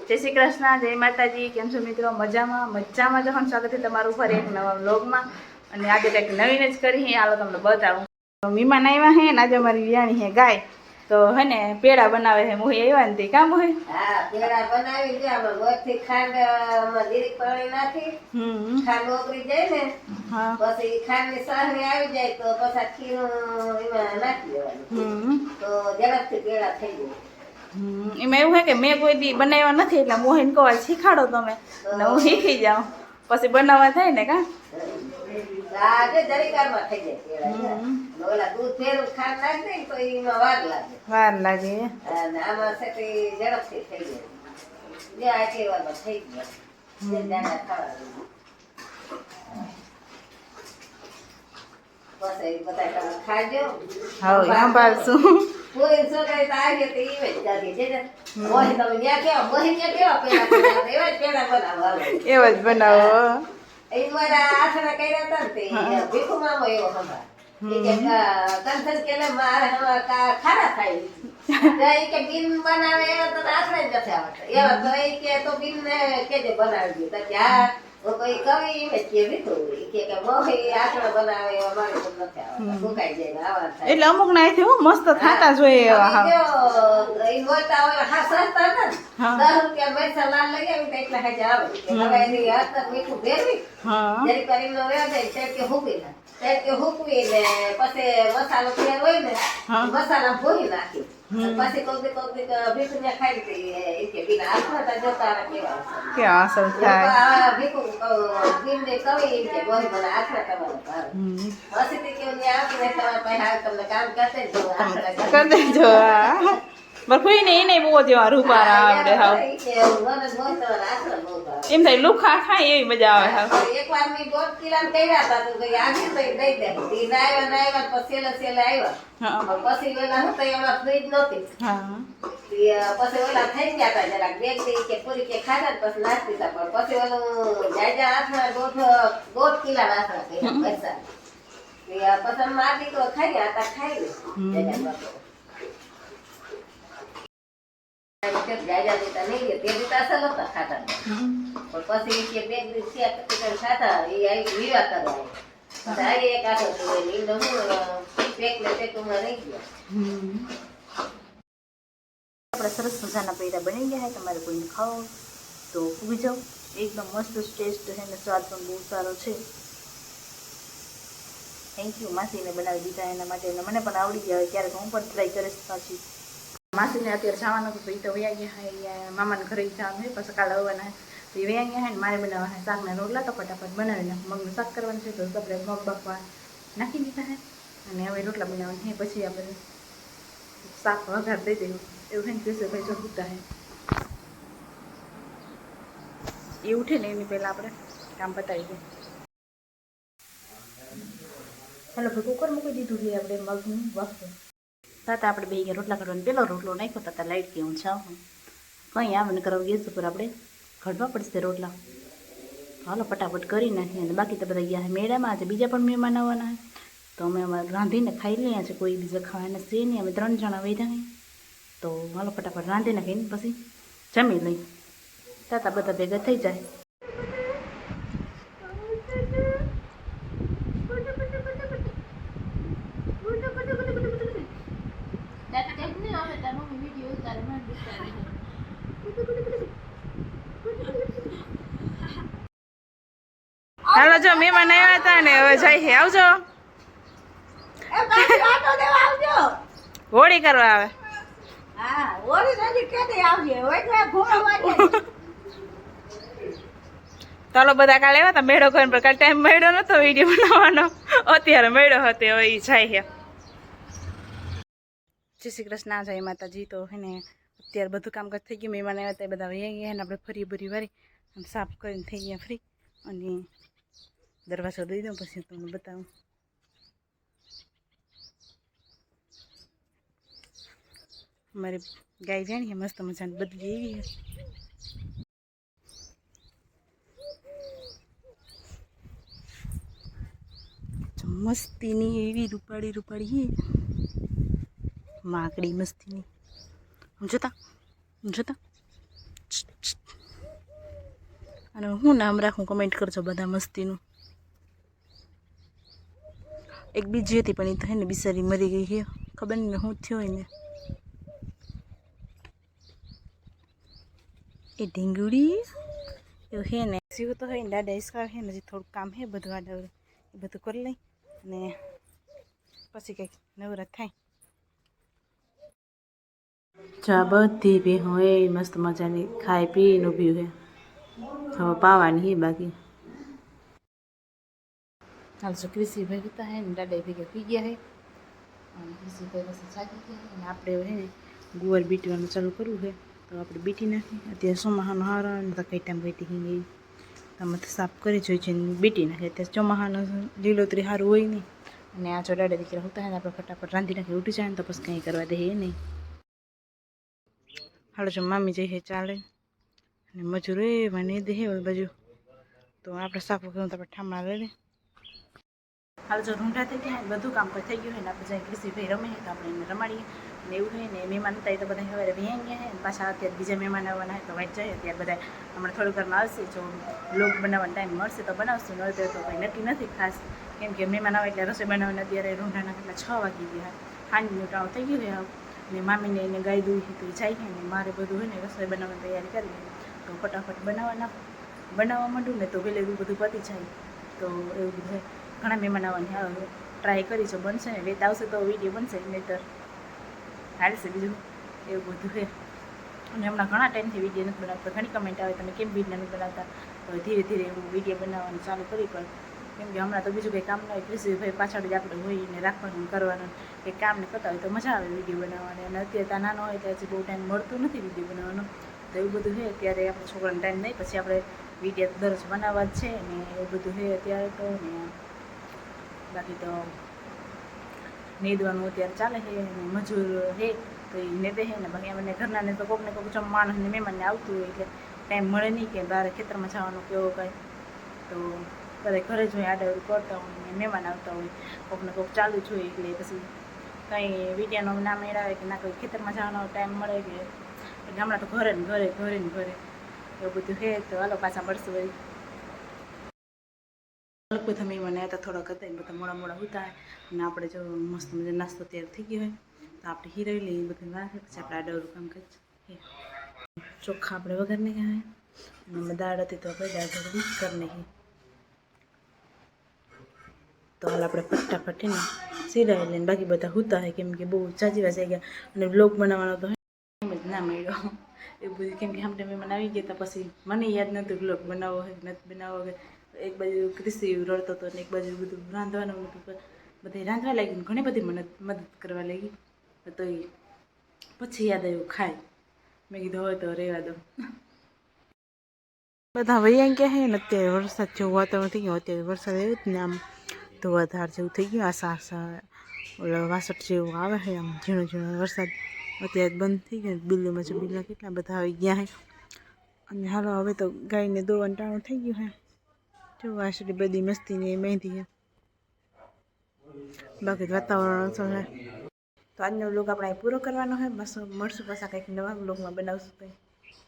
જય શ્રી કૃષ્ણ, જય માતાજી. કેમ છો મિત્રો? મજામાં મજામાં જ. સ્વાગત છે તમારું ફરી એક નવા વ્લોગમાં. અને આજે કંઈક નવીન જ કરી હાલો તમને બતાવું. મહેમાન આવ્યા હે ને આજે અમારી વિયાણી હે ગાય, તો હે ને પેડા બનાવે છે. મોહી આવ્યા ને કામ હોય. હા, પેડા બનાવી દે. આમાં મોરથી ખાંડ માં જીરીક પાણી નાખી, ખાંડ ઓગળી જાય ને પછી ખાંડ ની સાહની આવી જાય તો પછી ખીરું એમાં નાખી દેવાનું, તો ઝડપથી પેડા થઈ જાય. એમાં એવું હે કે મેં કોઈ દી બનાવ્યા નથી એટલે મોહીને કહો શીખાડો તમે ને હું શીખી જાઉં, પછી બનાવવા થાય ને કા આજે જરીકારમાં થઈ જાય પેડા. ઓલા દૂધ ફેરું ખાંડ નાખી દે તો એમાં વાર લાગે અને આમાં સેટી ઝડપથી થઈ જાય. જે આટલી વારમાં થઈ જાય જે દાણા ખાવા પછી બધા તમે ખાજો. હા સાંભળશું. કોઈ છોકરી તો આવી તો ઈ જ જાતી છે ને મોહી તમે ન્યા કેવા મોહી ન્યા કેવા પેડા એવા જ પેડા બનાવવા એવા જ બનાવો. એ મારા આઠણા કર્યા હતા ને તે ભીખુ મામો એવો સંભાળ એ કે કંથન કે મારે ખારા થાય એ કે બિન બનાવે એવા તો આઠણા જ નથી આવડતા એવા તો એ કે તો બિન ને કેજે બનાવી દઉં કે હા કોઈ કવિ એમ જ કે ભીખુ કે મોહી આઠણા બનાવે એવા મારે તો નથી આવડતા સુકાઈ જાય આવા થાય એટલે અમુક ના આથી હું મસ્ત થાતા જોઈએ એવા. હા એ મોટા હોય હા સસ્તા હતા ને 10 રૂપિયા મરચા લાલ લઈ આવી તો એટલા હાજર આવે હવે એની હાથ મીઠું ભેરવી જરી કરીને રહ્યા જાય તે કે હુકવી ના તે કે હુકવી ને પછી મસાલો તૈયાર હોય ને મસાલા ભૂલી નાખી પછી કોક ભીખુ ને ખાઈ દે કે બિના હાથમાં જોતા કેવા કેવા અસર થાય ભીખુ બિન ને કવિ કે બોરી મને આખરા તમારો ભાવ પછી તે કે ને આપને તમારા પાસે તમને કામ કરતે જો આખરા કર દેજો. બરફઈ ને એને બહુ જેવા રૂપારા આવડે હાવ એમ થાય લુખા ખાય એવી મજા આવે હાવ. એકવાર મેં 2 કિલો કર્યા હતા તો કઈ આજે તો દઈ દે ઈ નાયવા પછી સેલે આવ્યા પછી વેલા હતા એમાં ફ્રીજ નહોતી પછી ઓલા થઈ ગયા હતા જરાક બેગ કે પૂરી કે ખાધા પછી નાસ્તી હતા પણ પછી ઓલું જાજા આઠના 2 કિલો નાસ્તા કર્યા પૈસા પછી માટી તો ખાઈ હતા ખાઈ લે જાજા દેતા નહીં તે દેતા અસલ હતા ખાતા પણ પછી કે બે દિવસ ખાતા એ આવી વિવા કરવા આજે એક આઠો લીંડો હું પેક ને પેકમાં રહી ગયા. આપણે સરસ મજાના પેડા બની ગયા છે. તમારે કોઈને ખાઓ તો ઉભી જાઓ. એકદમ મસ્ત ટેસ્ટ છે ને સ્વાદ પણ બહુ સારો છે. થેન્ક યુ માસીને બનાવી દીધા એના માટે. મને પણ આવડી જાય ક્યારેક હું પણ ટ્રાય કરીશ પાછી. માસીને અત્યારે જવાનું હતું તો એ તો વયા ગયા હે મામાને ઘરે જવાનું છે પછી કાલે આવવાના તો એ વયા ગયા હે ને મારે બનાવવા હે શાકના રોટલા તો ફટાફટ બનાવી નાખ. મગનું શાક કરવાનું છે તો આપણે મગ બફવા નાખી દીધા હે અને હવે રોટલા બનાવવાનું છે. પછી આપણે શાક વઘાર દઈ દઈએ એવું છે ને કહેશે ભાઈ જો ઉઠતા હે એ ઉઠે ને એની પહેલાં આપણે કામ પતાવી દઈએ. ચાલો ભાઈ કુકર મૂકી દીધું છે આપણે મગનું બફવું. તાતા આપણે બે રોટલા કરવાનો પેલો રોટલો નાખ્યો તાતા લાઈટ કે હું છાવ કંઈ આવે ને કરવા ગેસ ઉપર આપણે ઘડવા પડશે રોટલા. હાલો ફટાફટ કરી નાખીએ અને બાકી તો બધા ગયા મેળામાં. આજે બીજા પણ મહેમાન આવવાના તો અમે અમારે રાંધીને ખાઈ લઈએ છે. કોઈ બીજા ખાવાના છે નહીં, અમે 3 જણા વૈધા નહીં તો હાલો ફટાફટ રાંધી નાખીને પછી જમી લઈ તાતા બધા ભેગા થઈ જાય. હાલો જો મહેમાન આવ્યા હતા ને હવે જાય આવજો હોળી કરવા આવે. ચાલો બધા કાલે આવ્યા હતા મેળો કરીને પણ કાલે ટાઈમ મળ્યો નતો વિડીયો બનાવવાનો. અત્યારે મળ્યો હતો હવે એ જાય છે. જય શ્રી કૃષ્ણ, જય માતાજી. તો હે ને અત્યારે બધું કામકાજ થઈ ગયું. મહેમાન આવ્યા હતા બધા વહી ગયા ને આપણે ફરી ભરી વારી સાફ કરીને થઈ ગયા ફ્રી અને દરવાજો દઈ દઉં પછી તમને બતાવું. અમારી ગાય જાણીએ મસ્ત મજાની બદલી એવી મસ્તીની એવી રૂપાળી રૂપાળી માકડી મસ્તીની જોતા જોતા અને હું નામ રાખું કમેન્ટ કરજો બધા મસ્તીનું. એક બીજી હતી પણ એ તો હે ને બિચારી મરી ગઈ છે, ખબર નહીં શું થયું હોય ને. એ ઢીંગુડી એવું હે ને સીવું તો હોય ને દાદા ઈસકાળ હે ને હજી થોડુંક કામ હે બધું આડા એ બધું કરી લઈ અને પછી કંઈક નવરાત થાય. ચા બધી બી હોય મસ્ત મજાની ખાઈ પીને ઊભી હે, હવે પાવાની હે બાકી. હાલ જો ક્રિશીભાઈ હતા હે ને દાદા ભેગા પી ગયા હે અને ક્રિશીભાઈ પાસે જાગી ગયા હે અને આપણે હે ને ગુવાર બીટવાનું ચાલુ કરવું છે તો આપણે બીટી નાખીએ. અત્યારે ચોમાસાનો હારો ને તો કઈ ટાઈમ બીટી હિંગે તમે સાફ કરી જોઈ છે બીટી નાખીએ. અત્યારે ચોમાસાનો લીલોતરી સારું હોય નહીં અને આ જો દાદા દીકરા હોતા હોય ને આપણે ફટાફટ રાંધી નાખી ઉઠી જાય ને તો પછી કંઈ કરવા દઈએ નહીં. હાલો જો મામી જઈ છે ચાલે અને મજૂર એ મને દે ઓલ બાજુ તો આપણે સાફ કરું તો આપણે ઠામણા લઈ લે. હાલ જો રૂંઢા થઈ ગયા ને બધું કામ થઈ ગયું હોય ને આપણે જાય ક્રિશીભાઈ રમે તો આપણે એને રમાડીએ ને એવું હોય ને મહેમાન હતા એ તો બધા સવારે વ્યાઈ ગયા છે ને પાછા અત્યારે બીજા મહેમાન આવવાના હોય તો વાંચ જાય. અત્યારે બધા હમણાં થોડીક વારમાં આવશે, જો લોક બનાવવાનો ટાઈમ મળશે તો બનાવશું, ન તો કંઈ નક્કી નથી ખાસ, કેમ કે મહેમાન આવે એટલે રસોઈ બનાવવાને અત્યારે રૂંઢાના કેટલા 6 વાગી ગયા, સાંજનું ટાણું થઈ ગયું હોય ને મામીને એને ગાય દૂધ તો જાય છે ને મારે બધું હોય ને રસોઈ બનાવવાની તૈયારી કરી તો ફટાફટ બનાવવા માંડું ને તો પહેલે બધું પતી જાય. તો એવું બધું ઘણા મહેમાન આવવાની ટ્રાય કરી છે, બનશે ને લેટ આવશે તો વિડીયો બનશે, નહીંતર હાલશે. બીજું એવું બધું છે અને હમણાં ઘણા ટાઈમથી વિડીયો નથી બનાવતા. ઘણી કમેન્ટ આવે તમે કેમ વિડીયો નથી બનાવતા, તો ધીરે ધીરે હું વિડીયો બનાવવાનું ચાલુ કરી પણ કેમ કે હમણાં તો બીજું કંઈ કામ ન હોય, ક્રિશીભાઈ પાછળ જ આપણે હોઈને રાખવાનું કરવાનું કંઈક કામ ને કરતા હોય તો મજા આવે વિડીયો બનાવવાની. અને અત્યારે ત્યાં નાનો હોય ત્યાં હજી બહુ ટાઈમ મળતો નથી વિડીયો બનાવવાનો, તો એવું બધું છે. અત્યારે આપણે છોકરાને ટાઈમ નહીં, પછી આપણે વિડીયો દરરોજ બનાવવા જ છે ને એવું બધું છે અત્યારે તો. ને બાકી તો નેદવાનું અત્યારે ચાલે છે અને મજૂર છે તો એ નેદે છે ને બાકી અમને ઘરનાને તો કોકને કોક જો માણસને મહેમાનને આવતું હોય એટલે ટાઈમ મળે નહીં કે બહાર ખેતરમાં જવાનું કેવો કાંઈ, તો બધા ઘરે જ હોય આડાવડું કરતા હોય ને મહેમાન આવતા હોય, કોકને કોક ચાલુ જ હોય એટલે પછી કંઈ વિડીયોનો ના મેળાવે કે ના કોઈ ખેતરમાં જવાનો ટાઈમ મળે કે એટલે હમણાં તો ઘરે ને ઘરે એવું બધું છે. તો હાલો પાછા મળશું વળી. બધા મહેમાન આવ્યા હતા થોડાક હતા બધા મોડા ઉતા અને આપણે જો મસ્ત મજા નાસ્તો તૈયાર થઈ ગયો હોય તો આપણે હીરાઈ લઈએ બધું નાખે પછી આપણે આડાવડું કામ કરીએ. ચોખ્ખા આપણે વગર નહીં આવે અને દાળ હતી તો આપણે દાળ કરી નાખી. તો હાલ આપણે ફટાફટ ને સિરાઈ લઈને બાકી બધા હુતા હોય કેમ કે બહુ ચાચી વાંચાઈ ગયા અને બ્લોગ બનાવવાનો તો એમ જ ના મળ્યો એવું બધું, કેમ કે આમ મહેમાન આવી ગયા હતા પછી મને યાદ નહોતું બ્લોગ બનાવવો હોય નથી બનાવવો હોય. એક બાજુ ક્રિશી રડતો હતો ને એક બાજુ બધું રાંધવાનું હતું, બધે રાંધવા લાગી ઘણી બધી મદદ કરવા લાગી. તો એ પછી યાદ આવ્યું ખાય, મેં કીધું હોય તો રહેવા દો. બધા વૈયા ગયા હે ને અત્યારે વરસાદ જેવું વાતાવરણ થઈ ગયું, અત્યારે વરસાદ આવ્યો જ ને આમ ધોવાધાર જેવું થઈ ગયું, આસા ઓલા વાસટ જેવું આવે છે આમ ઝીણો વરસાદ. અત્યારે બંધ થઈ ગયો, બિલ્લીમાં જો બિલ્લા કેટલા બધા આવી ગયા છે અને હાલો હવે તો ગાયને દોવાનું ટાણું થઈ ગયું છે. જો આશરી બધી મસ્તી ને મહેંદી છે, બાકી વાતાવરણ છે. તો આજનો વ્લોગ આપણે પૂરો કરવાનો હોય, બસ મળશું પાછા કંઈક નવા વ્લોગમાં બનાવશું કંઈ.